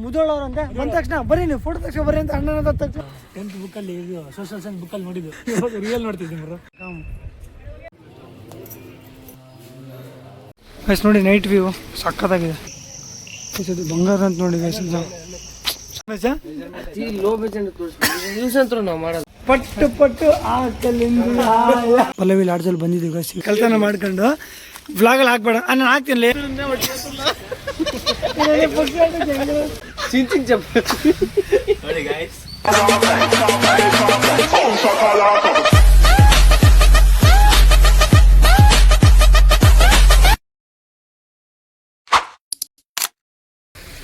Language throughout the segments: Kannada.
ಮುದೋಳವ್ರಂತೆ ಬಂದ ತಕ್ಷಣ ಬರೀ ನೀವು ಫೋಟೋ ತಕ್ಷಣ ಬರ್ರಿ ಅಂತ ಅಣ್ಣನ ತಕ್ಷಣ 10th ಬುಕ್ಕಲ್ಲಿ ಇದು ಸೋಷಿಯಲ್ ಸೈನ್ಸ್ ಬುಕ್ಕಲ್ಲಿ ನೋಡಿದ್ದು ಇವಾಗ ರಿಯಲ್ ನೋಡ್ತಿದ್ದೀನಿ ಬ್ರೋ. ಗೈಸ್ ನೋಡಿ ನೈಟ್ ವ್ಯೂ ಸಕ್ಕತ್ತಾಗಿದೆ. ಇದು ಬಂಗಾರ ಅಂತ ನೋಡಿ ಗೈಸ್. ಪಟ್ಟು ಪಟ್ಟು ಪಲ್ಲವಿ ಲಾಡ್ಜಲ್ಲಿ ಬಂದಿದ್ದೀವಿ ಗೈಸ್. ಕಲ್ತನ ಮಾಡ್ಕೊಂಡು ವ್ಲಾಗಲ್ಲಿ ಹಾಕ್ಬೇಡ ನಾನು ಹಾಕ್ತೀನಿ.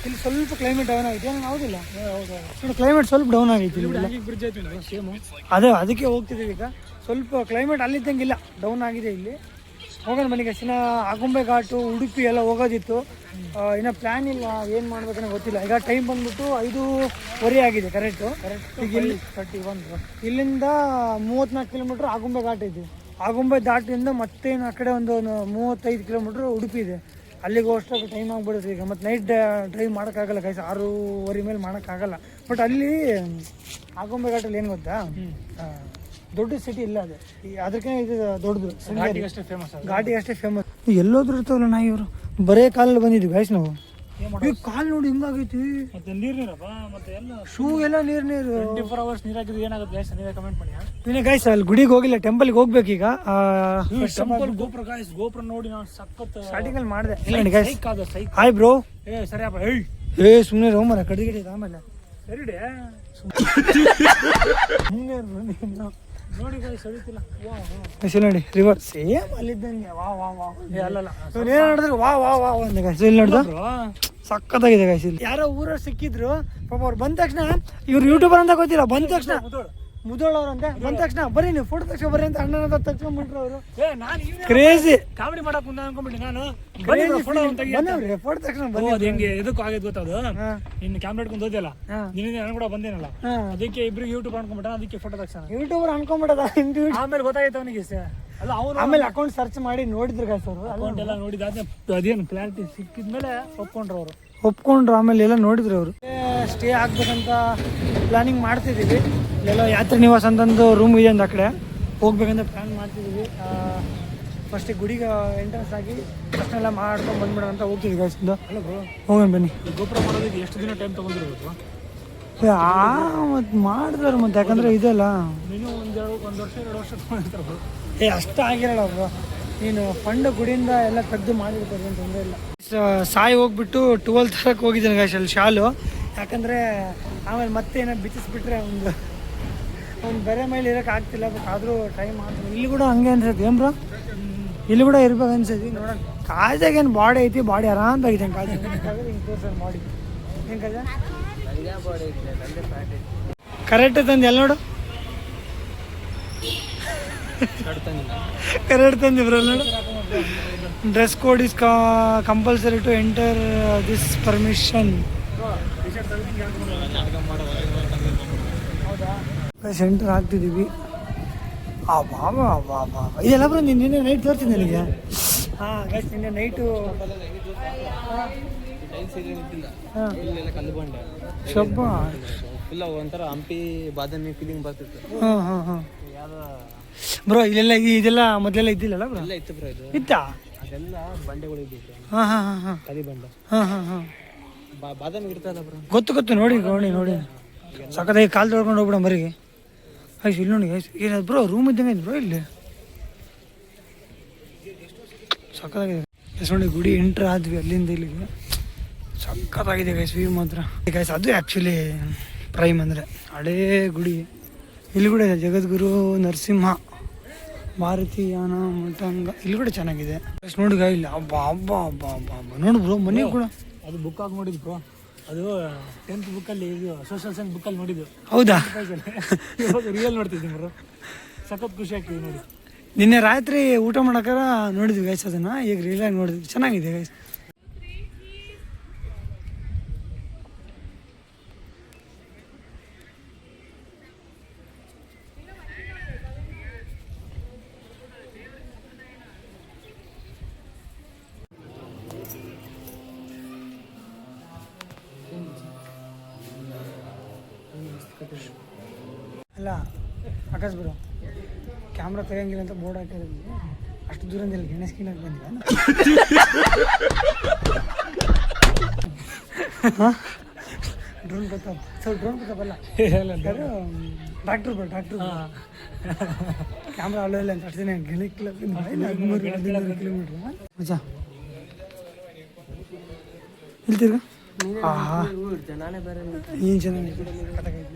ಇಲ್ಲಿ ಸ್ವಲ್ಪ ಕ್ಲೈಮೇಟ್ ಡೌನ್ ಆಗೈತೆ ಏನು ಹೌದಿಲ್ಲ? ಕ್ಲೈಮೇಟ್ ಸ್ವಲ್ಪ ಡೌನ್ ಆಗೈತಿ. ಬ್ರಿಡ್ಜ್ ಆಯ್ತು ಸೇಮ್ ಅದೇ ಅದಕ್ಕೆ ಹೋಗ್ತಿದ್ದೀವಿ ಈಗ. ಸ್ವಲ್ಪ ಕ್ಲೈಮೇಟ್ ಅಲ್ಲಿದ್ದಂಗಿಲ್ಲ, ಡೌನ್ ಆಗಿದೆ ಇಲ್ಲಿ. ಹೋಗೋಣ ಬನ್ನಿ ಗೈಸ್. ಇನ್ನು ಆಗುಂಬೆ ಘಾಟು ಉಡುಪಿ ಎಲ್ಲ ಹೋಗೋದಿತ್ತು. ಇನ್ನು ಪ್ಲ್ಯಾನ್ ಇಲ್ಲ, ಏನು ಮಾಡ್ಬೇಕನ್ನೋ ಗೊತ್ತಿಲ್ಲ. ಈಗ ಟೈಮ್ ಬಂದ್ಬಿಟ್ಟು 5:30 ಆಗಿದೆ ಕರೆಕ್ಟು. ಈಗ ಇಲ್ಲಿ 31 ಇಲ್ಲಿಂದ 34 ಕಿಲೋಮೀಟ್ರ್ ಆಗುಂಬೆ ಘಾಟ್ ಇದೆ. ಆಗುಂಬೆ ಘಾಟಿಂದ ಮತ್ತೆ ಆ ಕಡೆ ಒಂದು 35 ಕಿಲೋಮೀಟ್ರ್ ಉಡುಪಿ ಇದೆ. ಅಲ್ಲಿಗೆ ಹೋಗೋಷ್ಟು ಟೈಮ್ ಆಗಿಬಿಡುತ್ತೆ ಈಗ. ಮತ್ತು ನೈಟ್ ಡ್ರೈವ್ ಮಾಡೋಕ್ಕಾಗಲ್ಲ ಗೈಸ್, 6:30 ಮೇಲೆ ಮಾಡೋಕ್ಕಾಗಲ್ಲ. ಬಟ್ ಅಲ್ಲಿ ಆಗುಂಬೆ ಘಾಟಲ್ಲಿ ಏನು ಗೊತ್ತಾ, ದೊಡ್ಡ ಸಿಟಿ ಇಲ್ಲ ಅದು, ಅದಕ್ಕೆ ಇದು ದೊಡ್ಡದು ಘಾಟಿ ಅಷ್ಟೇ ಫೇಮಸ್. ಎಲ್ಲೋದ್ರೂ ಇರ್ತಾವಲ್ಲ ನಾ ಇವರು ಬರೇ ಕಾಲಲ್ಲಿ ಬಂದಿದ್ವಿ ಗೈಸ್ ನಾವು. ಈ ಕಾಲು ನೋಡಿ ಹಿಂಗಾಗೈತಿ. ಮತ್ತೆ ನೀರ್ನೀರಪ್ಪ, ಮತ್ತೆ ಎಲ್ಲ ಶೂ ಎಲ್ಲ ನೀರು 24 hours ನೀರು ಹಾಕಿದ್ರೆ ಏನಾಗುತ್ತೆ ಗೈಸ್ ನೀವೇ ಕಮೆಂಟ್ ಮಾಡಿ. ಇನ್ನೇ ಗೈಸ್ ಅಲ್ಲಿ ಗುಡಿಗೆ ಹೋಗಿಲ್ಲ, ಟೆಂಪಲ್ಗೆ ಹೋಗ್ಬೇಕೀಗ. ಟೆಂಪಲ್ ಗೋಪುರ ಗೈಸ್, ಗೋಪುರ ನೋಡಿ ನಾನು ಸಖತ್ ಸ್ಟಾರ್ಟಿಂಗ್ ಅಲ್ಲಿ ಮಾಡಿದೆ. Hi bro. ಸರಿಯಪ್ಪ ಸುಮ್ಮನೆ ರೋಮರ ಕಡಿಗಡಿ ಆಮೇಲೆ ನೋಡಿ ಗೈಸ್ ಹೊಡಿತಿಲ್ಲ. ನೋಡಿ ರಿವರ್ ಸೇಮ್ ಅಲ್ಲಿದ್ದಂಗೆ. ಏನ್ ನೋಡಿದ್ರೆ ವಾ ವಾ ವಾ ಅಂದ ಗೈಸ್. ಇಲ್ಲಿ ನೋಡಿದ ಸಕ್ಕತ್ತಾಗಿದೆ ಗೈಸ್. ಇಲ್ಲಿ ಯಾರೋ ಊರವ್ರು ಸಿಕ್ಕಿದ್ರು ಪಾಪ. ಅವ್ರು ಬಂದ ತಕ್ಷಣ ಇವ್ರು ಯೂಟ್ಯೂಬರ್ ಅಂತ ಗೊತ್ತಿಲ್ಲ, ಬಂದ ತಕ್ಷಣ ಮುದೋಳವ್ರಂತೆ ಬಂದ ತಕ್ಷಣ ಬರೀ ನೀವು ಫೋಟೋ ತಕ್ಷಣ ಬರ್ರಿ ಅಂತ ಅಣ್ಣನ ತಕ್ಷಣ ಬಿಟ್ರು ಅವರು. ಕ್ರೇಜಿ ಕಾಮಿಡಿ ಮಾಡಕ್ ಮುಂದೆ ಅನ್ಕೊಂಡ್ಬಿಟ್ಟು ನಾನು ಫೋಟೋ ತಕ್ಷಣ ಅದು ಹೆಂಗೆ ಇದಕ್ಕೂ ಆಗೈತೆ ಗೊತ್ತದು. ಇನ್ನು ಕ್ಯಾಮ್ರಾ ಇಟ್ಕೊಂಡು ಹೋದಿಲ್ಲ ನಿನ್ನೆ ನಾನು ಕೂಡ ಬಂದೇನಲ್ಲ, ಅದಕ್ಕೆ ಇಬ್ರಿಗೆ ಯೂಟ್ಯೂಬ್ ಅನ್ಕೊಂಡ್ಬಿಟ್ಟ, ಅದಕ್ಕೆ ಫೋಟೋ ತಕ್ಷಣ ಯೂಟ್ಯೂಬರ್ ಅನ್ಕೊಂಡ್ಬಿಟ್ಟದ. ಆಮೇಲೆ ಗೊತ್ತಾಗೈತೆ ಅವನಿಗೆ ಅಲ್ಲ, ಅವನು ಆಮೇಲೆ ಅಕೌಂಟ್ ಸರ್ಚ್ ಮಾಡಿ ನೋಡಿದ್ರು ಗೈಸ್ ಅವರು. ಅಕೌಂಟ್ ಎಲ್ಲ ನೋಡಿದ ಅದೇನು ಕ್ಲಾರಿಟಿ ಸಿಕ್ಕಿದ್ಮೇಲೆ ಒಪ್ಕೊಂಡ್ರು. ಆಮೇಲೆ ಎಲ್ಲ ನೋಡಿದ್ರು ಅವರು. ಸ್ಟೇ ಆಗ್ಬೇಕಂತ ಪ್ಲಾನಿಂಗ್ ಮಾಡ್ತಿದ್ದೀವಿ. ಇಲ್ಲೆಲ್ಲ ಯಾತ್ರಿ ನಿವಾಸ ಅಂತಂದು ರೂಮ್ ಇದೆ ಅಂತ, ಆ ಕಡೆ ಹೋಗ್ಬೇಕಂತ ಪ್ಲ್ಯಾನ್ ಮಾಡ್ತಿದ್ದೀವಿ. ಫಸ್ಟಿಗೆ ಗುಡಿಗೆ ಎಂಟ್ರೆನ್ಸ್ ಆಗಿ ಪ್ರಶ್ನೆಲ್ಲ ಮಾಡ್ಕೊಂಡು ಬಂದ್ಬಿಡೋಣ ಅಂತ ಹೋಗ್ತಿದ್ವಿ ಗೈಸಿಂದ. ಹೋಗೋಣ ಬನ್ನಿ. ಗೋಪುರ ಮಾಡೋದಕ್ಕೆ ಎಷ್ಟು ದಿನ ಟೈಮ್ ತೊಗೊಂಡಿರ್ಬೇಕು? ಮತ್ತು ಮಾಡಿದ್ರು ಮತ್ತೆ, ಯಾಕಂದರೆ ಇದೆಲ್ಲ ನೀನು ಒಂದು ವರ್ಷ 2 ವರ್ಷ ತೊಗೊಂಡಿರ್ತಾರೆ. ಅಷ್ಟು ಆಗಿರಲ್ಲ ಅವರು. ನೀನು ಫಂಡ್ ಗುಡಿಯಿಂದ ಎಲ್ಲ ತೆಗೆದು ಮಾಡಿರ್ತಾರೆ, ಏನು ತೊಂದರೆ ಇಲ್ಲ. ಸಾಯಿ ಹೋಗ್ಬಿಟ್ಟು 12 ತರಕ್ಕೆ ಹೋಗಿದ್ದೀನಿ ಗೈಸ್ ಅಲ್ಲಿ ಶಾಲು. ಯಾಕಂದರೆ ಆಮೇಲೆ ಮತ್ತೆ ಏನೋ ಬಿಚ್ಚಿಸ್ಬಿಟ್ರೆ ಒಂದು ಬೇರೆ ಮೇಲೆ ಇರೋಕೆ ಆಗ್ತಿಲ್ಲ. ಬಟ್ ಆದರೂ ಟ್ರೈ ಮಾಡ್ತೀನಿ. ಇಲ್ಲಿ ಕೂಡ ಹಂಗೆ ಅನ್ಸುತ್ತೆ ಏನು ಬ್ರೋ, ಇಲ್ಲಿ ಕೂಡ ಇರ್ಬೇಕು ಅನ್ಸತಿ. ನೋಡೋಣ. ಕಾಜಾಗೇನು ಬಾಡಿ ಐತಿ, ಬಾಡಿ ಆರಾಮಾಗಿದೆ. ಕಾಜ ಹಿಂಗೆ ತೋರ್ಸೋದು ಬಾಡಿ ಏನು ಕಾಜ ಕರೆಕ್ಟ್ ತಂದು ಎಲ್ಲ ನೋಡು. ಕರೆಕ್ಟ್ ತಂದು ಇವ್ರಲ್ಲ ನೋಡು. Dress code is compulsory to enter this permission. Centre ಹಾಕ್ತಿದ್ದೀವಿ. ಇದೆಲ್ಲ ಬರೋ ನಿನ್ನೆ ನೈಟ್ ತೋರ್ತೀನಿ ನನಗೆ. ಹಾಂ ಗೈಸ್, ನಿನ್ನೆ ನೈಟು ಶಬ್ಬ ಇಲ್ಲ ಒಂಥರ ಹಂಪಿ ಬಾದಾಮಿ ಫೀಲಿಂಗ್ ಬರ್ತಿತ್ತು. ಹಾಂ ಬ್ರೋ. ಇಲ್ಲೆಲ್ಲ ಇದೆಲ್ಲ ಮೊದಲೆಲ್ಲ ಇದ್ದಿಲ್ಲಲ್ಲ ಬ್ರೋ? ಎಲ್ಲ ಇತ್ತು ಬ್ರೋ. ಇದು ಇತ್ತಾ? ಅದೆಲ್ಲ ಬಂಡೆಗಳು ಇದ್ದಿತ್ತು. ಹಾಂ ಕಲಿ ಬಂಡೆ. ಹಾಂ ಬಾದಾಮಿ ಇರ್ತಲ್ಲ ಬ್ರೋ. ಗೊತ್ತು ನೋಡಿ ಸಕ್ಕತ್ತಾಗಿ ಕಾಲು ತೊಳ್ಕೊಂಡು ಹೋಗ್ಬಿಡ ಮರಿಗೆ. ಆಯ್ತು ಇಲ್ಲಿ ನೋಡಿ ಏನಾದ್ರು ಬ್ರೋ, ರೂಮ್ ಇದ್ದಂಗೆ ಬ್ರೋ ಇಲ್ಲಿ. ಸಕ್ಕತ್ತಾಗಿದೆ ನೋಡಿ. ಗುಡಿ ಎಂಟ್ರ್ ಆದ್ವಿ ಅಲ್ಲಿಂದ ಇಲ್ಲಿಗೆ. ಸಕ್ಕತ್ತಾಗಿದೆ ಗೈಸ್ ವ್ಯೂ ಮಾತ್ರ ಗೈಸ್. ಅದು ಆ್ಯಕ್ಚುಲಿ ಪ್ರೈಮ್ ಅಂದರೆ ಹಳೇ ಗುಡಿ. ಇಲ್ಲಿ ಕೂಡ ಇದೆ ಜಗದ್ಗುರು ನರಸಿಂಹ ಭಾರತೀಯಾನ ಮಠಂಗ. ಇಲ್ಲಿ ಕೂಡ ಚೆನ್ನಾಗಿದೆ ನೋಡಿ ಗಾ. ಇಲ್ಲಿ ನೋಡು ಬ್ರೋ, ಮನೆ ಕೂಡ ಅದು ಬುಕ್ ಆಗಿ ನೋಡಿದ್ದು ಬ್ರೋ. ಅದು 10th ಬುಕ್ಕಲ್ಲಿ ಇದು ಸೋಷಿಯಲ್ ಸೈನ್ಸ್ ಬುಕ್ಕಲ್ಲಿ ನೋಡಿದ್ದು. ಹೌದಾ? ಇವಾಗ ರಿಯಲ್ ನೋಡ್ತಿದ್ದೀನಿ ಬ್ರೋ. ಸಖತ್ ಖುಷಿ ಆಗ್ತಿದೆ ನೋಡಿ. ನಿನ್ನೆ ರಾತ್ರಿ ಊಟ ಮಾಡೋಕ್ಕಾರ ನೋಡಿದ್ವಿ ಗೈಸ್ ಅದನ್ನು. ಈಗ ರಿಯಲಾಗಿ ನೋಡಿದ್ವಿ, ಚೆನ್ನಾಗಿದೆ ಗೈಸ್. ಅಲ್ಲ ಆಕಾಶ್ ಬ್ರೋ, ಕ್ಯಾಮ್ರಾ ತೆಗಿಯಂಗಿಲ್ಲ ಅಂತ ಬೋರ್ಡ್ ಹಾಕಿರೋದು ಅಷ್ಟು ದೂರದಲ್ಲಿ ಗಣೇಶ್ ಕಿನ್ನಕ್ಕೆ ಬಂದಿಲ್ಲ. ಡ್ರೋನ್ ಪ್ರತಾಪ್, ಡ್ರೋನ್ ಪ್ರತಾಪ್ ಅಲ್ಲ, ಡಾಕ್ಟ್ರು ಕ್ಯಾಮ್ರಾ ಅಲ್ಲೋ ಇಲ್ಲ ಅಂತ ಅಷ್ಟು ದಿನ ಕಿಲೋಮೀಟ್ರ್ ಮಜಾ ಇಲ್ತಿರ್ಗ ನಾನೇ ಬೇರೆ ಏನು ಚೆನ್ನಾಗಿ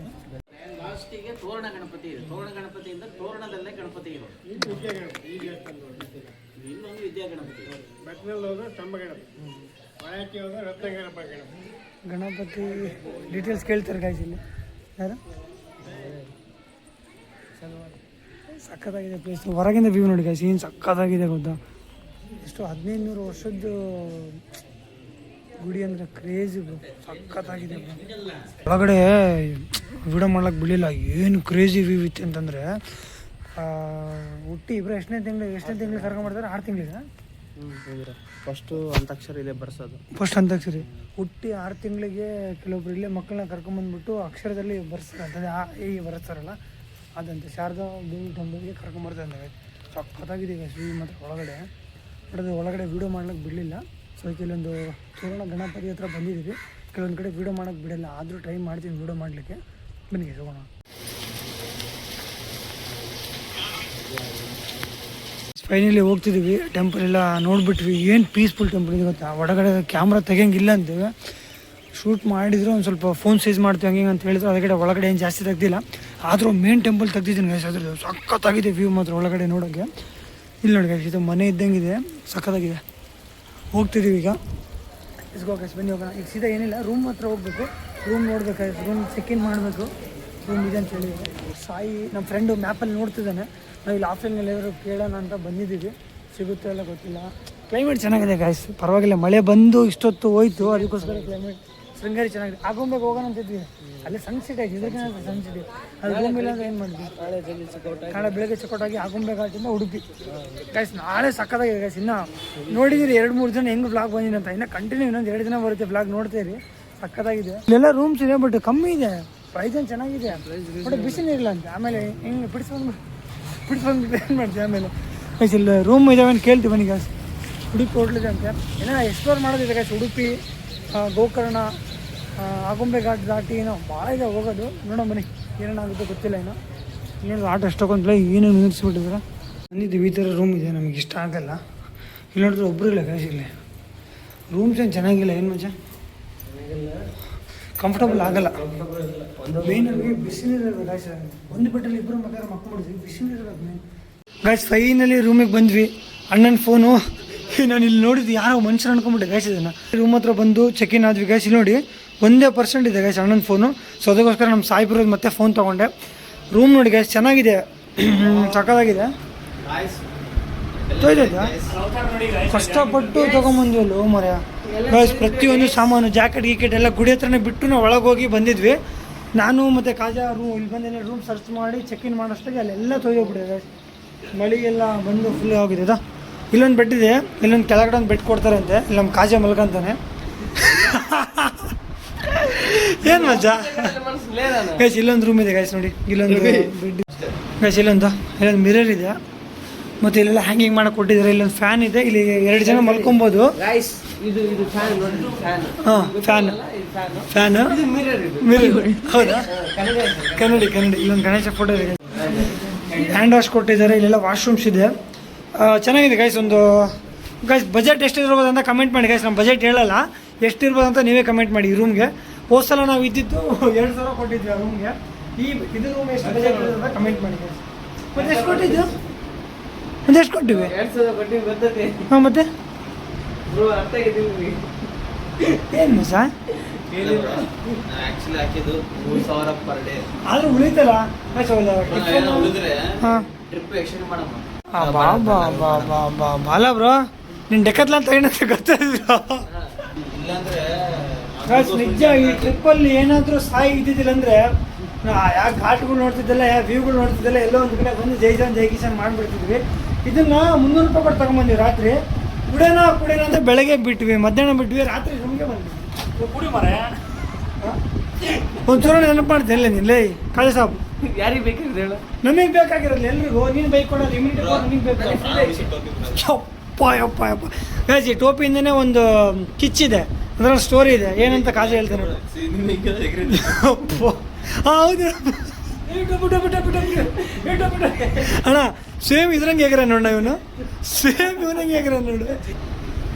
ಲಾಸ್ಟಿಗೆ ತೋರಣ ಗಣಪತಿ ಇದೆ. ತೋರಣ ಗಣಪತಿಯಿಂದ ತೋರಣದಲ್ಲೇ ಗಣಪತಿ ಇರೋದು. ಇನ್ನೊಂದು ವಿದ್ಯಾ ಗಣಪತಿ, ಗಣಪತಿ ಡೀಟೇಲ್ಸ್ ಕೇಳ್ತಾರೆ ಗಾಯ್ಸ್ ಇಲ್ಲಿ ಯಾರು. ಸಕ್ಕತ್ತಾಗಿದೆ ಪ್ಲೇಸ್, ಹೊರಗಿಂದ ವ್ಯೂ ನೋಡಿ ಗಾಯ್ಸ್ ಏನು ಸಕ್ಕತ್ತಾಗಿದೆ ಗೊತ್ತಾ. ಎಷ್ಟು 1500 ವರ್ಷದ್ದು ಗುಡಿ ಅಂದರೆ ಕ್ರೇಜಿ ಸಕ್ಕತ್ತಾಗಿದೆ. ಒಳಗಡೆ ವಿಡಿಯೋ ಮಾಡ್ಲಿಕ್ಕೆ ಬಿಡಲಿಲ್ಲ, ಏನು ಕ್ರೇಜಿ ವ್ಯೂ ಇತ್ತು ಅಂತಂದರೆ. ಹುಟ್ಟಿ ಇಬ್ಬರು ಎಷ್ಟನೇ ತಿಂಗಳು ಕರ್ಕೊಂಡ್ಬರ್ತಾರೆ? 6 ತಿಂಗಳಿಗೆ ಫಸ್ಟು ಅಂತಾಕ್ಷರಿ ಇಲ್ಲೇ ಬರ್ಸೋದು. ಫಸ್ಟ್ ಅಂತಾಕ್ಷರಿ ಹುಟ್ಟಿ 6 ತಿಂಗಳಿಗೆ ಕೆಲವೊಬ್ರು ಇಲ್ಲೇ ಮಕ್ಕಳನ್ನ ಕರ್ಕೊಂಬಂದ್ಬಿಟ್ಟು ಅಕ್ಷರದಲ್ಲಿ ಬರ್ಸ್ತಾರೆ, ಬರೆಸ್ತಾರಲ್ಲ ಅದಂತೆ. ಶಾರದಾ ದೇವಿ ಟೆಂಪಲ್ಗೆ ಕರ್ಕೊಂಬರ್ತಾರೆ. ಸಕ್ಕತ್ತಾಗಿದೆ ಶ್ರೀ ಮಾತ್ರ ಒಳಗಡೆ. ಬಟ್ ಅದು ಒಳಗಡೆ ವೀಡಿಯೋ ಮಾಡ್ಲಿಕ್ಕೆ ಬಿಡಲಿಲ್ಲ. ಸೊ ಕೆಲವೊಂದು ತೋರಣ ಗಣಪತಿ ಹತ್ರ ಬಂದಿದ್ದೀವಿ, ಕೆಲವೊಂದು ಕಡೆ ವೀಡಿಯೋ ಮಾಡೋಕ್ಕೆ ಬಿಡಲ್ಲ, ಆದರೂ ಟ್ರೈ ಮಾಡ್ತೀನಿ ವೀಡಿಯೋ ಮಾಡಲಿಕ್ಕೆ. ಬನ್ನಿ ಹೋಗೋಣ. ಫೈನಲಿ ಹೋಗ್ತಿದ್ದೀವಿ, ಟೆಂಪಲ್ ಎಲ್ಲ ನೋಡಿಬಿಟ್ವಿ. ಏನು ಪೀಸ್ಫುಲ್ ಟೆಂಪಲ್ ಇದೆ ಗೊತ್ತಾ. ಒಳಗಡೆ ಕ್ಯಾಮ್ರಾ ತೆಗಿಯಂಗಿಲ್ಲ ಅಂತೀವಿ, ಶೂಟ್ ಮಾಡಿದ್ರು ಒಂದು ಸ್ವಲ್ಪ ಫೋನ್ ಸೈಜ್ ಮಾಡ್ತೀವಿ ಹಂಗೆ ಅಂತ ಹೇಳಿದ್ರು. ಅದಕ್ಕೆ ಒಳಗಡೆ ಏನು ಜಾಸ್ತಿ ತೆಗ್ದಿಲ್ಲ, ಆದರೂ ಮೇನ್ ಟೆಂಪಲ್ ತೆಗ್ದಿದ್ದೀನಿ ಗೈಸ್. ಅದ್ರದ್ದು ಸಖತ್ತಾಗಿದೆ ವ್ಯೂ ಮಾತ್ರ ಒಳಗಡೆ ನೋಡೋಕ್ಕೆ. ಇಲ್ಲಿ ನೋಡಿ ಗೈಸ್, ಇದು ಮನೆ ಇದ್ದಂಗಿದೆ, ಸಖತ್ತಾಗಿದೆ. ಹೋಗ್ತಿದ್ದೀವಿ ಈಗ, ಇಸ್ಗೋ ಗೈಸ್ ಬನ್ನಿ ಹೋಗೋಣ. ಈಗ ಸೀದಾ ಏನಿಲ್ಲ, ರೂಮ್ ಹತ್ರ ಹೋಗ್ಬೇಕು, ರೂಮ್ ನೋಡ್ಬೇಕಾಯ್ತು, ರೂಮ್ ಚೆಕ್ ಇನ್ ಮಾಡಬೇಕು. ರೂಮ್ ಇದೆ ಅಂತ ಹೇಳಿ ಸಾಯಿ ನಮ್ಮ ಫ್ರೆಂಡು ಮ್ಯಾಪಲ್ಲಿ ನೋಡ್ತಿದ್ದಾನೆ. ನಾವು ಇಲ್ಲಿ ಆಫ್ಲೈನಲ್ಲಿ ಏನಾದರೂ ಕೇಳೋಣ ಅಂತ ಬಂದಿದ್ದೀವಿ, ಸಿಗುತ್ತೆ ಎಲ್ಲ ಗೊತ್ತಿಲ್ಲ. ಕ್ಲೈಮೇಟ್ ಚೆನ್ನಾಗಿದೆ ಗಾಯ್ಸ್, ಪರವಾಗಿಲ್ಲ. ಮಳೆ ಬಂದು ಇಷ್ಟೊತ್ತು ಹೋಯ್ತು, ಅದಕ್ಕೋಸ್ಕರ ಕ್ಲೈಮೇಟ್ ಶೃಂಗೇರಿ ಚೆನ್ನಾಗಿದೆ. ಆಗುಂಬೆಗೆ ಹೋಗೋಣ ಅಂತಿದ್ವಿ, ಅಲ್ಲಿ ಸನ್ಸೆಟ್ ಆಯ್ತು, ಇದಕ್ಕೆ ಸನ್ಸೆಟ್ ಇದೆ. ಅದು ರೂಮ್ ಇಲ್ಲ ಅಂದ್ರೆ ಏನು ಮಾಡಿದ್ವಿ, ನಾಳೆ ಬೆಳಗ್ಗೆ ಚೆಕ್ಔಟಾಗಿ ಆಗುಂಬೆ ಘಾಟಿಂದ ಉಡುಪಿ ಗಾಯ್ಸ್. ನಾಳೆ ಸಕ್ಕತ್ತಾಗಿದೆ ಗಾಯ್ಸ್. ಇನ್ನು ನೋಡಿದಿರಿ 2-3 ದಿನ ಹೆಂಗೆ ಬ್ಲಾಗ್ ಬಂದಿದೆ ಅಂತ, ಇನ್ನು ಕಂಟಿನ್ಯೂ ಇನ್ನೊಂದು 2 ದಿನ ಬರುತ್ತೆ ಬ್ಲಾಗ್ ನೋಡ್ತೀರಿ. ಸಕ್ಕತ್ತಾಗಿದೆ. ಇಲ್ಲೆಲ್ಲ ರೂಮ್ಸ್ ಇದೆ, ಬಟ್ ಕಮ್ಮಿ ಇದೆ, ಪ್ರೈಸ್ ಏನು ಚೆನ್ನಾಗಿದೆ, ಬಟ್ ಬಿಸಿನೇ ಇಲ್ಲ ಅಂತ. ಆಮೇಲೆ ಹಿಂಗೆ ಬಿಡಿಸ್ಕೊಂಡು ಏನು ಮಾಡ್ತೀವಿ ಆಮೇಲೆ ಗೈಸ್. ಇಲ್ಲಿ ರೂಮ್ ಇದಾವೆ ಅಂತ ಕೇಳ್ತೀವಿ ಬನ್ನಿ ಗಾಯ್ಸ್. ಉಡುಪಿ ಹೋಟ್ಲಿದೆ ಅಂತೆ, ಏನೋ ಎಕ್ಸ್ಪ್ಲೋರ್ ಮಾಡೋದಿದೆ ಗಾಯ್ಸ್. ಉಡುಪಿ, ಗೋಕರ್ಣ, ಆಗುಂಬೆ ಘಾಟ್ ದಾಟಿ ಏನೋ ಭಾಳ ಇದೆ ಹೋಗೋದು. ನೋಡೋ ಬನ್ನಿ ಏನೇನಾಗುತ್ತೆ ಗೊತ್ತಿಲ್ಲ. ಏನೋ ಇನ್ನೊಂದು ಆಟ ಎಷ್ಟೊಂದಿಲ್ಲ, ಏನೇನು ನಿಲ್ಲಿಸ್ಬಿಟ್ಟಿದ್ರೆ ಬಂದಿದ್ದೀವಿ. ಈ ಥರ ರೂಮ್ ಇದೆ, ನಮಗೆ ಇಷ್ಟ ಆಗಲ್ಲ. ಇಲ್ಲಿ ನೋಡಿದ್ರೆ ಒಬ್ಬರು ಇಲ್ಲ ಗಾಯ್ಸ್. ಇಲ್ಲಿ ರೂಮ್ಸ್ ಏನು ಚೆನ್ನಾಗಿಲ್ಲ, ಏನು ಮಜಾ, ಕಂಫರ್ಟಬಲ್ ಆಗಲ್ಲ. ಮೇಯ್ನಾಗಿ ಬಿಸಿಲಿರಬೇಕು ಗಾಯ್ಸ್. ಒಂದು ಬೆಟ್ಟಲ್ಲಿ ಇಬ್ಬರು ಮಕ್ಕಳಿದ್ವಿ, ಬಿಸಿಲಿರಬೇಕು ಮೇನ್ ಗಾಯ್ಸ್. ಫೈನಲಿ ರೂಮಿಗೆ ಬಂದ್ವಿ. ಅಣ್ಣನ ಫೋನು ನಾನು ಇಲ್ಲಿ ನೋಡಿದ್ದು ಯಾರೋ ಮನುಷ್ಯರು ಅನ್ಕೊಂಡ್ಬಿಟ್ಟೆ ಗಾಯ್ಸ್. ಇದನ್ನು ರೂಮ್ ಹತ್ರ ಬಂದು ಚೆಕ್ ಇನ್ ಆದ್ವಿ ಗಾಯ್ಸ್. ಇಲ್ಲಿ ನೋಡಿ 1% ಇದೆ ಗಾಯ್ಸ್ ಅಣ್ಣನ ಫೋನು. ಸೊ ಅದಕ್ಕೋಸ್ಕರ ನಮ್ಮ ಸಾಯಿಬರೋದು ಮತ್ತೆ ಫೋನ್ ತೊಗೊಂಡೆ. ರೂಮ್ ನೋಡಿ ಗಾಯ್ಸ್, ಚೆನ್ನಾಗಿದೆ, ಸಕ್ಕತ್ತಾಗಿದೆ. ಕಷ್ಟಪಟ್ಟು ತೊಗೊಂಬಂದ್ವಲ್ಲ ಮರ ಗಾಯ್ಸ್. ಪ್ರತಿಯೊಂದು ಸಾಮಾನು, ಜಾಕೆಟ್ ಗೀಕೆಟ್ ಎಲ್ಲ ಗುಡಿ ಹತ್ರನೇ ಬಿಟ್ಟು ನಾವು ಒಳಗೆ ಹೋಗಿ ಬಂದಿದ್ವಿ. ನಾನು ಮತ್ತು ಕಾಜಾ ಇಲ್ಲಿ ಬಂದೇನೆ ರೂಮ್ ಸರ್ಚ್ ಮಾಡಿ ಚೆಕ್ ಇನ್ ಮಾಡೋಷ್ಟಾಗಿ ಅಲ್ಲೆಲ್ಲ ತೊಯ್ದೋಗ್ಬಿಟ್ಟಿದೆ ಗಾಯ್ಸ್. ಮಳೆಗೆಲ್ಲ ಬಂದು ಫುಲ್ ಹೋಗಿದೆ. ಇದಾ ಇಲ್ಲೊಂದು ಬೆಡ್ ಇದೆ, ಇಲ್ಲೊಂದು ಕೆಳಗಡೆ ಒಂದು ಬೆಡ್ ಕೊಡ್ತಾರಂತೆ. ಇಲ್ಲಿ ನಮ್ಮ ಕಾಜಾ ಮಲ್ಕೊಂತಾನೆ. ಏನು ಮಜಾ ಗೈಸ್. ಇಲ್ಲೊಂದು ರೂಮ್ ಇದೆ ಗೈಸ್ ನೋಡಿ, ಇಲ್ಲೊಂದು ಬೆಡ್ ಗೈಸ್, ಇಲ್ಲೊಂದು ಮಿರರ್ ಇದೆ, ಮತ್ತು ಇಲ್ಲೆಲ್ಲ ಹ್ಯಾಂಗಿಂಗ್ ಮಾಡಕ್ಕೆ ಕೊಟ್ಟಿದ್ದಾರೆ. ಇಲ್ಲೊಂದು ಫ್ಯಾನ್ ಇದೆ, ಇಲ್ಲಿ 2 ಜನ ಮಲ್ಕೊಬೋದು. ಹಾಂ ಫ್ಯಾನ್ ಮಿರರ್ ಹೌದಾ, ಕನ್ನಡಿ. ಇಲ್ಲೊಂದು ಗಣೇಶ ಫೋಟೋ ಇದೆ, ಹ್ಯಾಂಡ್ ವಾಶ್ ಕೊಟ್ಟಿದ್ದಾರೆ. ಇಲ್ಲೆಲ್ಲ ವಾಶ್ರೂಮ್ಸ್ ಇದೆ, ಚೆನ್ನಾಗಿದೆ ಗೈಸ್. ಒಂದು ಗೈಸ್ ಬಜೆಟ್ ಎಷ್ಟಿರ್ಬೋದು ಅಂತ ಕಮೆಂಟ್ ಮಾಡಿ ಗೈಸ್. ನಮ್ಮ ಬಜೆಟ್ ಹೇಳಲ್ಲ, ಎಷ್ಟಿರ್ಬೋದು ಅಂತ ನೀವೇ ಕಮೆಂಟ್ ಮಾಡಿ. ಈ ರೂಮ್ಗೆ ಹೋದ ಸಲ ನಾವು ಇದ್ದಿದ್ದು 2,000 ಕೊಟ್ಟಿದ್ವಿ ಆ ರೂಮ್ಗೆ. ಇದು ರೂಮ್ ಎಷ್ಟು ಬಜೆಟ್ ಅಂತ ಕಮೆಂಟ್ ಮಾಡಿ ಗೈಸ್. ಮತ್ತೆ ಎಷ್ಟು ಕೊಟ್ಟಿದ್ದು? ಮತ್ತೆ ಎಷ್ಟು ಕೊಟ್ಟಿವಿ? 2,000 ಬರ್ತದೆ. ಹಾಂ ಮತ್ತೆ ಏನು ಮಸ ಆಕ್ಚುಲಿ ಹಾಕಿದ್ದು 3,000 ಪರ್ ಡೇ. ಆದ್ರೂ ಉಳಿತಲ್ಲ. ಹಾಂ ಟ್ರಿಪ್ ಎಕ್ಸ್ಟೆಂಡ್ ಮಾಡಮ್ಮ. ಬಾಲ ಬ್ರೋ, ನೀನು ಡೆಕತ್ಲಾನ್ ತಗೊಂಡಂತ ಗೊತ್ತಾದ್ರು. ಇಲ್ಲಾಂದ್ರೆ ನಿಜ ಈ ಟ್ರಿಪ್ಪಲ್ಲಿ ಏನಾದರೂ ಸಾಯಿ ಇದ್ದಿದ್ದಿಲ್ಲ ಅಂದರೆ ಯಾವ ಘಾಟ್ಗಳು ನೋಡ್ತಿದ್ದಲ್ಲ, ಯಾವ ವ್ಯೂಗಳು ನೋಡ್ತಿದ್ದಲ್ಲ, ಎಲ್ಲೋ ಒಂದು ಕಡೆ ಬಂದು ಜೈ ಕಿಶನ್ ಮಾಡಿಬಿಡ್ತಿದ್ವಿ. ಇದನ್ನು 300 ರೂಪಾಯಿ ಕೊಟ್ಟು ತಗೊಂಬಂದ್ವಿ. ರಾತ್ರಿ ಕುಡೇನ ಅಂತ ಬೆಳಗ್ಗೆ ಬಿಟ್ವಿ, ಮಧ್ಯಾಹ್ನ ಬಿಟ್ವಿ, ರಾತ್ರಿ ರೂಮ್ಗೆ ಬಂದ್ವಿ. ಕುಡಿ ಮರ ಒಂಚೂರು ನೆನಪು ಮಾಡ್ತೇನೆ ನಿಲ್ಲೇ ಕಾಳೆ ಸಾಬ್ ಯಾರಿಗೆ ಬೇಕಿದೆ ಹೇಳು? ನಮಗೆ ಬೇಕಾಗಿರೋದು ಎಲ್ರಿಗೂ ನೀನು ಬೈಕ್ ಕೊಡೋದು ಇಮಿಡಿಯೇಟ್ ನನಗೆ ಬೇಕು ಯಪ್ಪ ಯಪ್ಪ ಗೈಸ್ ಈ ಟೋಪಿಯಿಂದನೇ ಒಂದು ಕಿಚ್ಚಿದೆ ಅದರಲ್ಲಿ ಸ್ಟೋರಿ ಇದೆ ಏನಂತ ಕಾಜು ಹೇಳ್ತೇನೆ ನೋಡಿ. ಹೌದು ಅಣ್ಣ ಸೇಮ್ ಇದ್ರಂಗೆ ಹೇಗ್ರ ನೋಡ ಇವನು ಸೇಮ್ ಇವನಂಗೆ ಹೇಗ್ರ ನೋಡು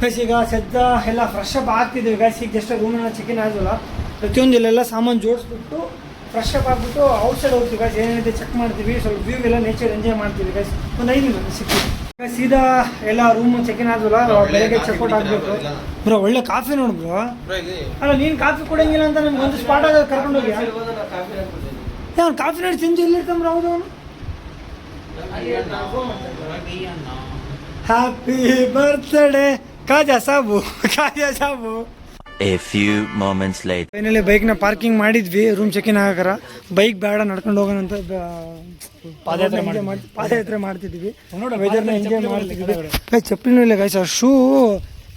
ಗೈಸ್. ಈಗ ಸದ್ದ ಎಲ್ಲ ಫ್ರೆಶ್ ಅಪ್ ಆಗ್ತಿದ್ದೀವಿ ಗೈಸ್. ಈಗ ಜಸ್ಟ್ ರೂಮನ್ನ ಚೆಕಿನ್ ಆಗೋಲ್ಲ, ಪ್ರತಿಯೊಂದು ಇಲ್ಲೆಲ್ಲ ಸಾಮಾನು ಜೋಡಿಸ್ಬಿಟ್ಟು ಫ್ರೆಶ್ ಅಪ್ ಆಗಿಬಿಟ್ಟು ಔಟ್ಸೈಡ್ ಹೋಗ್ತೀವಿ ಗೈಸ್. ಏನೇನಿದೆ ಚೆಕ್ ಮಾಡ್ತೀವಿ, ಸ್ವಲ್ಪ ವ್ಯೂ ಎಲ್ಲ ನೇಚರ್ ಎಂಜಾಯ್ ಮಾಡ್ತೀವಿ ಗೈಸ್. ಒಂದು 5 ನಿಮಿಷ ಸಿಕ್ತೀವಿ ಗೈಸ್. ಸೀದಾ ಎಲ್ಲ ರೂಮ್ ಚೆಕಿನ್ ಆಗೋಲ್ಲ, ಬೆಳಗ್ಗೆ ಚೆಕ್ಔಟ್ ಆಗಬೇಕು ಬ್ರೋ. ಒಳ್ಳೆ ಕಾಫಿ ನೋಡು ಬ್ರೋ. ಅಲ್ಲ ನೀನು ಕಾಫಿ ಕೊಡಂಗಿಲ್ಲ ಅಂತ ನಮ್ಗೆ ಒಂದು ಸ್ಪಾಟ್ ಆಗ ಕರ್ಕೊಂಡು ಹೋಗಿ ಅವ್ನು ಕಾಫಿ ನೋಡಿ ತಿಂದು ಎಲ್ಲಿರ್ತಾನೆ ಹೌದು ಅವನು. Happy birthday Kaja Sabu Kaja Sabu. A few moments later. Finally ಬೈಕ್ನ ಪಾರ್ಕಿಂಗ್ ಮಾಡಿದ್ವಿ ರೂಮ್ ಚೆಕಿನ್ ಆಗಾರ. ಬೈಕ್ ಬೇಡ ನಡ್ಕೊಂಡು ಹೋಗೋಣ ಅಂತ ಪಾದಯಾತ್ರೆ ಮಾಡ್ತಿದ್ವಿ. ವೆದರ್ನ ಎಂಜಾಯ್ ಮಾಡ್ತಿದ್ವಿ. ಚಪ್ಪಲಿನೂ ಇಲ್ಲ ಗೈಸ್, ಆ ಶೂ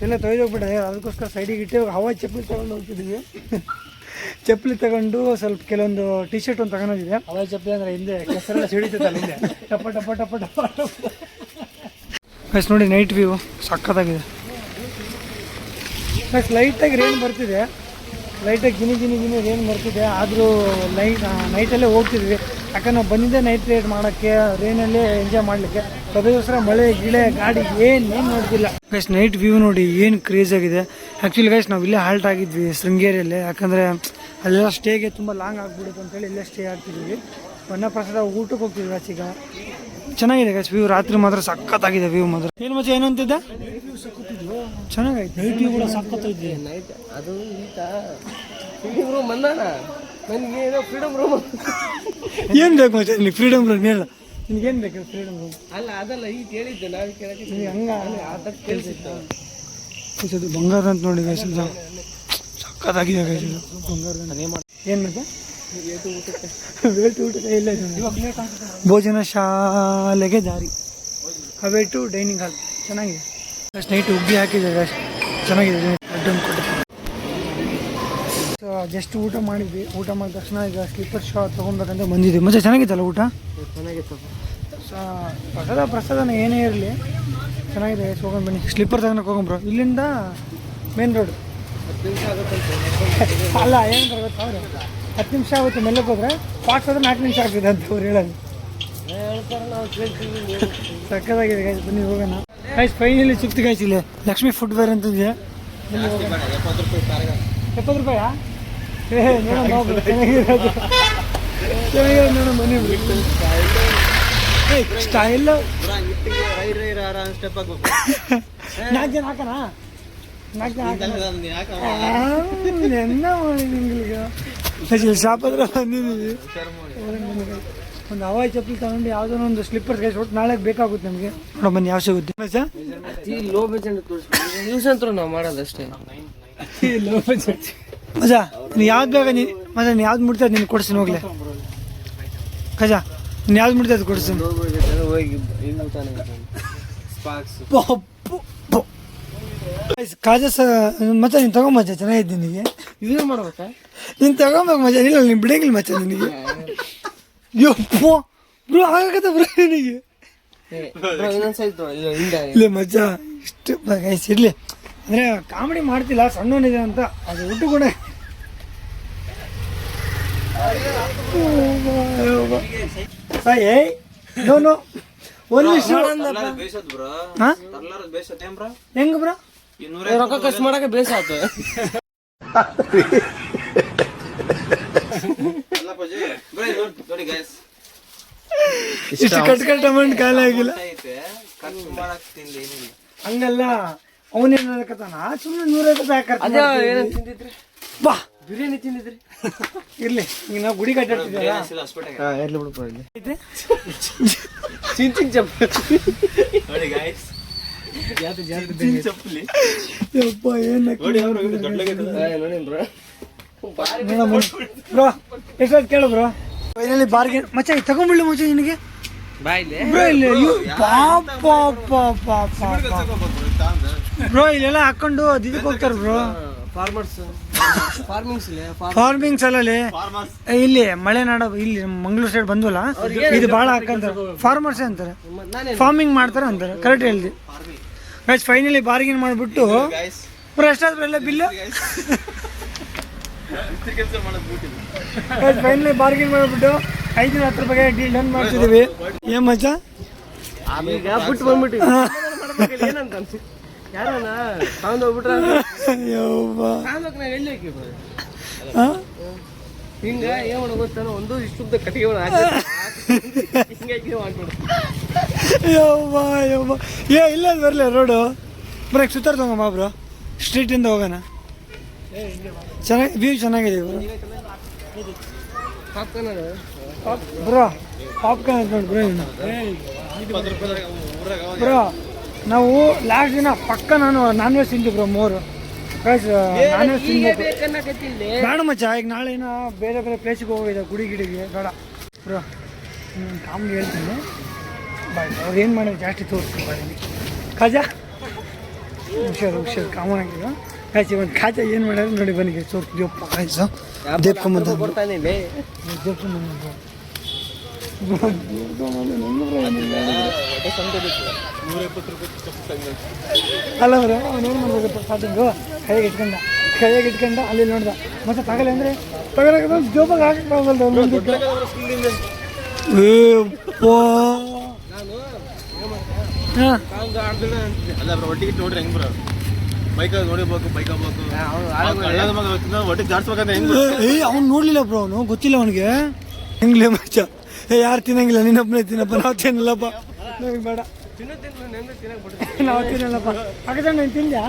ಎಲ್ಲ ತೊಯ್ದೋಗ್ಬಿಟ್ಟೆ. ಅದಕ್ಕೋಸ್ಕರ ಸೈಡಿಗೆ ಇಟ್ಟು ಹವಾ ಚಪ್ಪಲಿ ತೊಗೊಂಡು ಹೋಗ್ತಿದ್ವಿ. ಚಪ್ಪಲಿ ತಗೊಂಡು ಸ್ವಲ್ಪ ಕೆಲವೊಂದು ಟಿ ಶರ್ಟ್ ಒಂದು ತಗೊಂಡೋಗಿದೆ. ಹವಾ ಚಪ್ಪಲಿ ಅಂದರೆ ಹಿಂದೆ ಕೆಸರೆಲ್ಲ ಸಿಡಿತೈತಲ್ಲ ಹಿಂದೆ ಟಪ ಟಪ ಟಪ ಟಪ ಗೈಸ್. ನೋಡಿ ನೈಟ್ ವ್ಯೂ ಸಕ್ಕತ್ತಾಗಿದೆ ಗೈಸ್. ಲೈಟಾಗಿ ರೇನ್ ಬರ್ತಿದೆ, ಲೈಟಾಗಿ ಗಿನಿ ಗಿನಿ ಗಿನಿ ರೇನ್ ಬರ್ತಿದೆ. ಆದರೂ ನೈಟಲ್ಲೇ ಹೋಗ್ತಿದ್ವಿ, ಯಾಕಂದ್ರೆ ನಾವು ಬಂದಿದ್ದೆ ನೈಟ್ ರೈಡ್ ಮಾಡೋಕ್ಕೆ, ರೇನಲ್ಲೇ ಎಂಜಾಯ್ ಮಾಡಲಿಕ್ಕೆ. ಅದಕ್ಕೋಸ್ಕರ ಮಳೆ ಗಿಳೆ ಗಾಡಿ ಏನು ನೋಡ್ತಿಲ್ಲ ಗೈಸ್. ನೈಟ್ ವ್ಯೂ ನೋಡಿ ಏನು ಕ್ರೇಜ್ ಆಗಿದೆ. ಆ್ಯಕ್ಚುಲಿ ಗೈಸ್ ನಾವು ಇಲ್ಲೇ ಹಾಲ್ಟ್ ಆಗಿದ್ವಿ ಶೃಂಗೇರಿಯಲ್ಲೇ, ಯಾಕಂದರೆ ಅಲ್ಲೆಲ್ಲ ಸ್ಟೇಗೆ ತುಂಬ ಲಾಂಗ್ ಆಗಿಬಿಡುತ್ತೆ ಅಂತೇಳಿ ಇಲ್ಲೇ ಸ್ಟೇ ಆಗ್ತಿದ್ವಿ. ಪ್ರಸಾದ ಊಟಕ್ಕೆ ಹೋಗ್ತಿದ್ವಿ ಗೈಸ್. ಈಗ ಚೆನ್ನಾಗಿದೆ ಗೈಸ್ ವ್ಯೂ, ರಾತ್ರಿ ಮಾತ್ರ ಸಖತ್ತಾಗಿದೆ ವ್ಯೂ ಮಾತ್ರ. ಏನು ಮಚ್ಚ ಏನು ಅಂತಿದ್ದ? ಚೆನ್ನಾಗೈತೆ ನೈಟ್ ವ್ಯೂ ಕೂಡ ಸಖತ್ತಾಗಿದೆ. ನೈಟ್ ಅದು ಈತ ಫ್ರೀಡಮ್ ರೂಮ್ ಬಂದಾನ, ನನಗೆ ಏನೋ ಫ್ರೀಡಮ್ ರೂಮ್ ಏನು ಬೇಕು ಮಚ್ಚ ನಿನಗೆ ಫ್ರೀಡಮ್ ರೂಮ್? ಹೇಳ ನಿನಗೇನು ಬೇಕು ಫ್ರೀಡಮ್ ರೂಮ್? ಅಲ್ಲ ಅದಲ್ಲ ಈಗ ಹೇಳಿದ್ದೆ ನಾವು ಕೇಳಕ್ಕೆ ನಿನಗೆ ಹಂಗೆ ಅದಕ್ಕೆ ಕೇಳಿಸಿತ್ತು. ಇದು ಬಂಗಾರ ಅಂತ ನೋಡಿ ಗೈಸ್, ಸಖತ್ತಾಗಿದೆ ಗೈಸ್ ಇದು ಬಂಗಾರ. ಏನು ಬೇಕು? ವೇಟು ಊಟಕ್ಕೆ ಇಲ್ಲ ಭೋಜನ ಶಾಲೆಗೆ ದಾರಿ, ಅವೇಟು ಡೈನಿಂಗ್ ಹಾಲ್ ಚೆನ್ನಾಗಿದೆ ಗೈಸ್. ನೈಟ್ ಉಗ್ಗಿ ಹಾಕಿದೆ ಗೈಸ್, ಚೆನ್ನಾಗಿದೆ. ಅಡ್ಡನ್ನು ಕೊಟ್ಟಿದ್ದೆ. ಸೊ ಜಸ್ಟ್ ಊಟ ಮಾಡಿದ್ವಿ. ಊಟ ಮಾಡಿದ ತಕ್ಷಣ ಈಗ ಸ್ಲೀಪರ್ ಶಾ ತೊಗೊಬೇಕಂತ ಬಂದಿದ್ವಿ. ಮತ್ತೆ ಚೆನ್ನಾಗಿತ್ತಲ್ಲ ಊಟ? ಚೆನ್ನಾಗಿತ್ತು. ಸೊ ಪ್ರಸಾದನ ಏನೇ ಇರಲಿ ಚೆನ್ನಾಗಿದೆ ಗೈಸ್. ಹೋಗೋಣ ಬನ್ನಿ, ಸ್ಲೀಪರ್ ತಗೊಳಕ್ಕೆ ಹೋಗೋಣ ಬ್ರೋ. ಇಲ್ಲಿಂದ ಮೇನ್ ರೋಡ್ 10 ನಿಮಿಷ ಆಗುತ್ತೆ ಅಲ್ಲ ಏನು ಗೊತ್ತಾ ಅವರು 10 ನಿಮಿಷ ಆಗುತ್ತೆ ಮೆಲ್ಲಕ್ಕೆ ಹೋದ್ರೆ, ಫಾಸ್ಟ್ ಹೋದ್ರೆ 4 ನಿಮಿಷ ಆಗ್ತಿದೆ ಅಂತ ಅವ್ರು ಹೇಳೋದು. ಹೇಳ್ತಾರೆ, ನಾವು ಕೇಳ್ತೀವಿ. ಸಕ್ಕತ್ತಾಗಿದೆ ಗೈಸ್, ಬನ್ನಿ ಹೋಗೋಣ ಗೈಸ್. ಫೈನಲಿ ಸಿಕ್ತು ಗೈಸ್ ಇಲ್ಲಿ ಲಕ್ಷ್ಮಿ ಫುಡ್ ವೇರ್ ಅಂತಿದೆ. 70 ರೂಪಾಯಾ? ನೋಡೋಣ ಚೆನ್ನಾಗಿರೋದು, ಚೆನ್ನಾಗಿರೋದು ನೋಡೋಣ ಬನ್ನಿ. ಸ್ಟೈಲ್ 4 ಜನ ಹಾಕೋಣ, 4 ಜನ ಎನ್ನ ಮಾಡಿ ನಿಂಗೆ ಶಾಪ್ ಹತ್ರ ಬಂದಿದ್ದೀವಿ. ಒಂದು ಹವಾಯಿ ಚಪ್ಪಲಿ ತಗೊಂಡು ಯಾವುದೋ ಒಂದು ಸ್ಲಿಪ್ಪರ್ಸ್ ಗೈಸ್. ಒಟ್ಟು ನಾಳೆ ಬೇಕಾಗುತ್ತೆ ನಮಗೆ. ನೋಡೋ ಬನ್ನಿ ಯಾವ ಸಿಗುತ್ತೆ ಮಜಾ. ಲೋ ಬಜೆಟ್ ತೋರಿಸ್ಬೋದು, ನ್ಯೂಸ್ ಅಂತೂ ನಾವು ಮಾಡೋದಷ್ಟೇ. ಲೋ ಬಜೆಟ್ ಮಜಾ. ನೀನು ಯಾವ್ದು ಬೇಕಾ ನೀನು ಮಜಾ, ನೀನು ಯಾವ್ದು ಮುಡ್ತದೆ ನೀನು ಕೊಡ್ತೀನಿ ಹೋಗ್ಲೆ ಖಜಾ. ನೀನು ಯಾವ್ದು ಮುಡ್ತದೆ ಅದು ಕೊಡ್ತೀನಿ. ಲೋ ಬಜೆಟ್ ಹೋಗಿ ಇನ್ನು ತಾನೇ ಸ್ಪಾರ್ಕ್ಸ್ ಕಾಜಾ ಮಚ್ಚ ನೀನು ತಗೊಂಬಚ್ಚ, ಚೆನ್ನಾಗಿದ್ದೀನಿ ನಿನಗೆ. ಇದೇ ಮಾಡ್ಬೇಕಾ? ನೀನು ತಗೊಂಬೇಕು ಮಚ್ಚ. ಇಲ್ಲ ನೀನು ಬಿಡಂಗಿಲ್ಲ ಮಚ್ಚ ನಿನಗೆ. ಯಪ್ಪೋ ಬ್ರೋ ಆಗತ್ತ ಬ್ರೋ ನಿನಗೆ. ಇನ್ನೊಂದು ಸೈಜ್ ಇಲ್ಲ ಮಚ್ಚ ಇಷ್ಟು ಗೈಸ್ ಇರಲಿ. ಅಂದರೆ ಕಾಮಿಡಿ ಮಾಡ್ತಿಲ್ಲ, ಸಣ್ಣವನಿದೆ ಅಂತ ಅದು ಊಟ ಕೂಡ. ಏಯ್ ನೋ ನೋ ಒಂದು ಹಾಂ ಹೆಂಗ ಬ್ರೋ? ರೊಕ್ಕ ಖರ್ಚು ಮಾಡಕ್ಕೆ ಬೇಸ ಆಯ್ತು. ಇಷ್ಟು ಕಟ್ ಅಮೌಂಟ್ ಖಾಲಿ ಆಗಿಲ್ಲ ಹಂಗಲ್ಲ. ಅವನೇನಕತ್ತಾನ ಸುಮ್ಮನೆ 150 ರೂಪಾಯಿ ಏನೇನು ತಿಂದಿದ್ರಿ? ಬಾ ಬಿರಿಯಾನಿ ತಿಂದಿದ್ರಿ? ಇರ್ಲಿ ಈಗ ನಾವು ಗುಡಿ ಕಟ್ಟಿರ್ತೀವಿ. ಎರ್ಲಿ ಬಿಡಪ್ಪ ಇಲ್ಲಿ ಚಿನ್ ಚಿನ್ ಚಪ್ಪಲಿ ಯಪ್ಪ ಏನು ಬ್ರೋ ಎಷ್ಟಾದ್ ಕೇಳು ಬ್ರೋ. ಫೈನಲಿ ಬಾರ್ಗೇನ್ ಮಚ್ಚ ತಗೊಂಡ್ಬಿಡ್ಲಿ ಮಚ್ಚ ನಿನಗೆ ಬ್ರೋ. ಇಲ್ಲಿ ಬ್ರೋ ಇಲ್ಲೆಲ್ಲ ಹಾಕೊಂಡು ಇದಕ್ಕೆ ಹೋಗ್ತಾರೆ ಬ್ರೋ, ಫಾರ್ಮರ್ಸ್ ಫಾರ್ಮಿಂಗ್ಸ್ ಅಲ್ಲಲ್ಲಿ ಇಲ್ಲಿ ಮಲೆನಾಡು ಇಲ್ಲಿ ನಮ್ಮ ಮಂಗಳೂರು ಸೈಡ್ ಬಂದ್ವಲ್ಲ ಇದು ಭಾಳ ಹಾಕಂತಾರೆ ಫಾರ್ಮರ್ಸೇ ಅಂತಾರೆ ಫಾರ್ಮಿಂಗ್ ಮಾಡ್ತಾರೆ ಅಂತಾರೆ ಕರೆಕ್ಟ್ ಹೇಳ್ದಿ ಗೈಸ್ ಫೈನಲಿ ಬಾರ್ಗಿನ್ ಮಾಡಿಬಿಟ್ಟು ಎಷ್ಟಾದ್ರೂ ಎಲ್ಲ ಬಿಲ್ಲು ಫೈನಲಿ ಬಾರ್ಗಿನ್ ಮಾಡಿಬಿಟ್ಟು 510 ರೂಪಾಯಿಗೆ ಡೀಲ್ ಡನ್ ಮಾಡ್ತಿದ್ದೀವಿ ಏನ್ ಮಚ್ಚ ಬಿಟ್ಟು ಬಂದ್ಬಿಟ್ಟು ಏನಂತ ಯಾರಣ್ಣ ತಗೊಂಡು ಹೋಗ್ಬಿಟ್ರ ಹಿಂಗ ಏನ್ ಮಾಡೋ ಗೊತ್ತಾನ ಒಂದು ಇಷ್ಟುದ್ದ ಕಟ್ಟಿಗೆ ಹಿಂಗಾಗಿ ಮಾಡ್ಬಿಡು ಏ ಇಲ್ಲ ಬರಲಿ ರೋಡು ಬ್ರೇಕ್ ಸುತ್ತಾರ ತಗೊಂಬ ಬ್ರೋ ಸ್ಟ್ರೀಟಿಂದ ಹೋಗೋಣ ಚೆನ್ನಾಗಿ ವ್ಯೂ ಚೆನ್ನಾಗಿದೆ ಬ್ರೋ ಪಾಪ್ಕಾರ್ನ್ ನೋಡಿ ಬ್ರೋ ನಾವು ಲಾಸ್ಟ್ ದಿನ ಪಕ್ಕ ನಾನು ನಾನ್ ವೆಜ್ ತಿಂತೀವಿ ಬ್ರೋ ಮೋರು ನಾನ್ ವೆಜ್ ತಿನ್ಬೇಕು ಬೇಡ ಮಚ್ಚ ಈಗ ನಾಳೆ ಏನೋ ಬೇರೆ ಬೇರೆ ಪ್ಲೇಸಿಗೆ ಹೋಗಿದೆ ಗುಡಿ ಗಿಡಿಗೆ ಬೇಡ ಬ್ರೋ ಕಾಮಿಡಿ ಹೇಳ್ತೀನಿ ಬಾಯ್ ಅವ್ರು ಏನು ಮಾಡಿದ್ರು ಜಾಸ್ತಿ ತೋರಿಸ್ತೀನಿ ಬಾಯಿ ಖಾಜಾ ಹುಷಾರು ಕಾಮನ್ ಆಗಿರೋ ಕಾಯ್ಸಿ ಒಂದು ಖಾಜಾ ಏನು ಮಾಡ್ಯಾರ ನೋಡಿ ಬನ್ನಿ ತೋರಿಸ್ತೀವಪ್ಪ ಕಾಯ್ಸು ದೇಪ್ಕೊಂಬಂದು ಅಲ್ಲ ಅವ್ರೆ ಅವನೇನು ಮಾಡ್ಬೇಕಪ್ಪ ಸ್ಟಾರ್ಟಿಂಗು ಕೈಯಾಗಿ ಇಟ್ಕೊಂಡ ಅಲ್ಲಿ ನೋಡ್ದ ಮತ್ತೆ ತಗಲೆ ಅಂದರೆ ತಗೊಳಕ ಜೋಬಾಗ ಹಾಕಲ್ಲ ಒಟ್ಟಿಗೆ ನೋಡ್ರಿ ಹೆಂಗ್ ಬರೋ ಬೈಕ್ ನೋಡಿಬೇಕು ಬೈಕ್ ಒಟ್ಟಿಗೆ ಜಾಡ್ಸ್ಬೇಕಂತ ಹೆಂಗ್ ಅವ್ನು ನೋಡ್ಲಿಲ್ಲ ಬ್ರೋ ಅವನು ಗೊತ್ತಿಲ್ಲ ಅವನಿಗೆ ಹೆಂಗ್ಲೇ ಮಚ್ಚ ಯಾರು ತಿನ್ನಂಗಿಲ್ಲ ನಿನ್ನೊಬ್ಬನೇ ತಿನ್ನಪ್ಪ ನಾವು ತಿನ್ನಲ್ಲಪ್ಪ ನಮಗೆ ಬೇಡ ನಾವು ತಿನ್ನಲ್ಲಪ್ಪ ಹಾಗಾದ್ರೆ ನಾನು ತಿಂದ್ಯಾ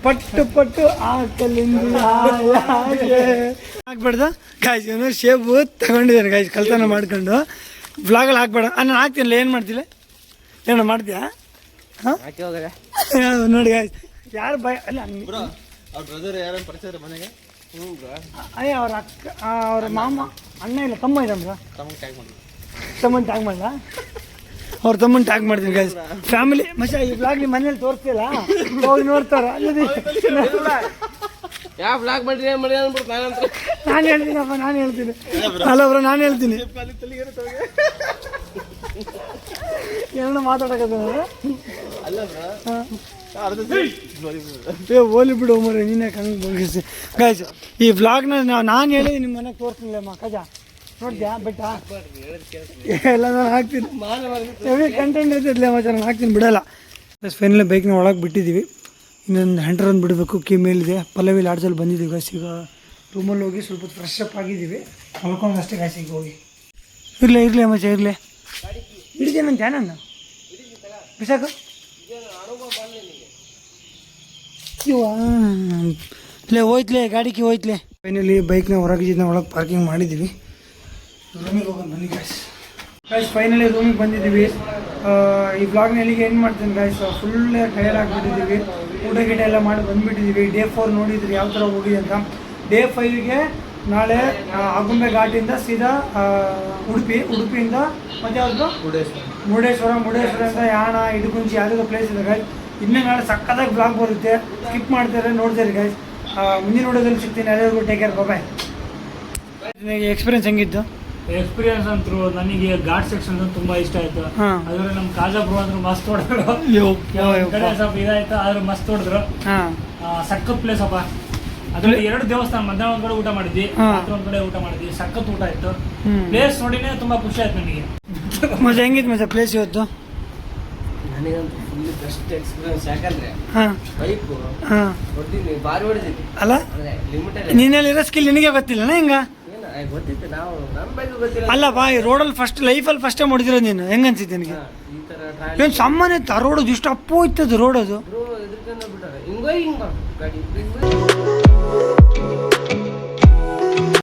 ಪಟ್ಟು ಪಟ್ಟು ಆಕಲಿಂದ ಹಾಕ್ಬೇಡ್ದ ಗಾಯ್ಸ್ ಇವನು ಶೇಬು ತಗೊಂಡಿದ್ದಾನೆ ಗಾಯ್ಸ್ ಕಲ್ತನ ಮಾಡ್ಕೊಂಡು ವ್ಲಾಗಲ್ಲಿ ಹಾಕ್ಬೇಡ ನಾನು ಹಾಕ್ತೀನಿಲ್ಲ ಏನು ಮಾಡ್ತಿಲ್ಲ ಏನೋ ಮಾಡ್ತೀಯಾ ಹಾಂ ನೋಡಿ ಗಾಯ್ಸ್ ಯಾರು ಭಯ ಅಲ್ಲ ಅವ್ರ ಬ್ರದರ್ ಯಾರು ಪರಿಚಯ ಮನೆಗೆ ಅಯ್ಯ ಅವ್ರ ಅಕ್ಕ ಅವ್ರ ಮಾಮ ಅಣ್ಣ ಇಲ್ಲ ತಮ್ಮ ಇದ್ದಾಮ್ರ ತಮ್ಮನ ಟ್ಯಾಗ್ ಮಾಡಲ್ಲ ಅವ್ರ ತಮ್ಮನ ಟ್ಯಾಗ್ ಮಾಡ್ತೀನಿ ಗೈಸ್ ಫ್ಯಾಮಿಲಿ ಮಚ್ಚ ಈ ಬ್ಲಾಗ್ ನಿಮ್ಮ ಮನೇಲಿ ತೋರಿಸ್ತಿಲ್ಲ ಹೋಗಿ ನೋಡ್ತಾರ ಅಲ್ಲದೆ ಯಾವ ಬ್ಲಾಗ್ ಮಾಡ್ರಿ ಅಂದ್ಬಿಟ್ಟು ನಾನು ಹೇಳ್ತೀನಪ್ಪ ನಾನು ಹೇಳ್ತೀನಿ ಅಲ್ಲ ಬ್ರೋ ನಾನು ಹೇಳ್ತೀನಿ ಏನೋ ಮಾತಾಡಕತ್ತ ಓಲಿ ಬಿಡು ಮರ ನೀನೇ ಹಂಗೆ ಮುಗಿಸಿ ಗಾಯ್ಸ್ ಈ ವ್ಲಾಗ್ನ ನಾನು ಹೇಳಿ ನಿಮ್ಮ ಮನೆಗೆ ತೋರಿಸ್ತಿಲ್ಲ ಮಕ್ಕಜ ನೋಡ್ದ್ಯಾ ಬೆಟ್ಟ ಎಲ್ಲ ನಾನು ಹಾಕ್ತೀನಿ ಹೆವಿ ಕಂಟೆಂಟ್ ಇರ್ತಿದ್ಲೆ ಮಚ್ಚ ನಾನು ಹಾಕ್ತೀನಿ ಬಿಡಲ್ಲ ಬಸ್ ಫೈನಲಿ ಬೈಕ್ನ ಒಳಗೆ ಬಿಟ್ಟಿದ್ದೀವಿ ಇನ್ನೊಂದು 100 ರನ್ ಬಿಡಬೇಕು ಕೀ ಮೇಲಿದೆ ಪಲ್ಲವಿ ಲಾಡ್ಜಲ್ಲಿ ಬಂದಿದ್ದೀವಿ ಗಾಯ್ಸ್ ಈಗ ರೂಮಲ್ಲಿ ಹೋಗಿ ಸ್ವಲ್ಪ ಫ್ರೆಶ್ ಅಪ್ ಆಗಿದ್ದೀವಿ ಮಲ್ಕೊಂಡು ಅಷ್ಟೇ ಗಾಯ್ಸ್ ಈಗ ಹೋಗಿ ಇರಲಿ ಮಚ್ಚ ಇರಲಿ ಹಿಡಿದೇನಂತ ನಾನು ಬಿಸಾಕು ಇಲ್ಲೇ ಹೋಯ್ತಲೇ ಗಾಡಿಗೆ ಹೋಯ್ತಲೇ ಫೈನಲಿ ಬೈಕ್ನ ಹೊರಗಿದ್ದ ಒಳಗೆ ಪಾರ್ಕಿಂಗ್ ಮಾಡಿದ್ದೀವಿ ರೂಮಿಗೆ ಹೋಗೋಣ ಬನ್ನಿ ಗಾಯ್ಸ್ ಫೈನಲಿ ರೂಮಿಗೆ ಬಂದಿದ್ದೀವಿ ಈ ಬ್ಲಾಗ್ನಲ್ಲಿ ಏನು ಮಾಡ್ತೀನಿ ಗಾಯ್ಸ್ ಫುಲ್ ಟಯರ್ಡ್ ಆಗಿಬಿಟ್ಟಿದ್ದೀವಿ ಊಟ ಗಿಟ ಎಲ್ಲ ಮಾಡಿ ಬಂದುಬಿಟ್ಟಿದ್ದೀವಿ ಡೇ 4 ನೋಡಿದ್ರಿ ಯಾವ ಥರ ಹೋಗಿದೆ ಅಂತ ಡೇ 5ಗೆ ನಾಳೆ ಆಗುಂಬೆ ಘಾಟಿಂದ ಸೀದಾ ಉಡುಪಿಯಿಂದ ಮತ್ತೆ ಯಾವುದು ಮುರುಡೇಶ್ವರದಿಂದ ಯಾಣ ಇಡಗುಂಜಿ ಯಾವುದೋ ಪ್ಲೇಸ್ ಇದೆ ಗಾಯ್ಸ್ ಇನ್ನೂ ನಾಳೆ ಸಕ್ಕತ್ತಾಗಿ ಬ್ಲಾಗ್ ಬರುತ್ತೆ ಸ್ಕಿಪ್ ಮಾಡ್ತಾರೆ ನೋಡ್ತೀರಿ ಗಾಯ್ಸ್ ಮುಂದಿನ ನೋಡೋದಲ್ಲಿ ಸಿಗ್ತೀನಿ ಎಲ್ಲರಿಗೂ ಟೇಕ್ ಕೇರ್ ಬಾಯ್ ಎಕ್ಸ್ಪೀರಿಯನ್ಸ್ ಹೆಂಗಿತ್ತು ಎಕ್ಸ್ಪೀರಿಯನ್ಸ್ ಅಂತೂ ನನಗೆ ಘಾಟ್ ಸೆಕ್ಷನ್ ತುಂಬಾ ಇಷ್ಟ ಆಯ್ತು ಅದ್ರ ನಮ್ ಕಾಜಾ ಬ್ರೋ ಅಂದ್ರೆ ಮಸ್ತ್ ಹೊಡೆದ್ರು ಕಡೆ ಸ್ವಲ್ಪ ಇದಾಯ್ತು ಆದ್ರೆ ಮಸ್ತ್ ಹೊಡೆದ್ರು ಸಕ್ಕತ್ ಪ್ಲೇಸ್ ಅಪ್ಪ ಅದ್ರಲ್ಲಿ 2 ದೇವಸ್ಥಾನ ಮಧ್ಯಾಹ್ನ ಒಂದ್ ಕಡೆ ಊಟ ಮಾಡಿದ್ವಿ ರಾತ್ರಿ ಒಂದ್ ಕಡೆ ಊಟ ಮಾಡಿದ್ವಿ ಸಕ್ಕತ್ ಊಟ ಆಯ್ತು ಪ್ಲೇಸ್ ನೋಡಿನೇ ತುಂಬಾ ಖುಷಿ ಆಯ್ತು ನನಗೆ ಮತ್ತೆ ಹೆಂಗಿತ್ತು ಮತ್ತೆ ಪ್ಲೇಸ್ ಇವತ್ತು ನನಗಂತೂ ಫುಲ್ ಬೆಸ್ಟ್ ಎಕ್ಸ್ಪೀರಿಯನ್ಸ್ ಯಾಕಂದ್ರೆ ಬೈಕು ಹೊಡ್ತೀನಿ ಬಾರಿ ಹೊಡೆದಿದ್ವಿ ಅಲ್ಲ ನೀನಲ್ಲಿರೋ ಸ್ಕಿಲ್ ನಿನಗೆ ಗೊತ್ತಿಲ್ಲ ಹಿಂಗ ಗೊತ್ತಿತ್ತು ನಾವು ನಮ್ಮ ಬೈಕ್ ಗೊತ್ತಿಲ್ಲ ಅಲ್ಲ ಬಾಯ್ ರೋಡಲ್ಲಿ ಲೈಫಲ್ಲಿ ಫಸ್ಟ್ ಟೈಮ್ ಹೊಡಿದಿರೋದು ನೀನು ಹೆಂಗನ್ಸಿತ್ತು ನನಗೆ ಈ ತರ ಏನು ಸಾಮಾನ್ಯ ಇತ್ತು ಆ ರೋಡ್ ಇಷ್ಟು ಅಪ್ಪು ಇತ್ತದು ರೋಡ್ ಅದು ಎದುರ್ಕೊಂಡು ಬಿಟ್ಟಾರೆ ಹಿಂಗ ಗಾಡಿ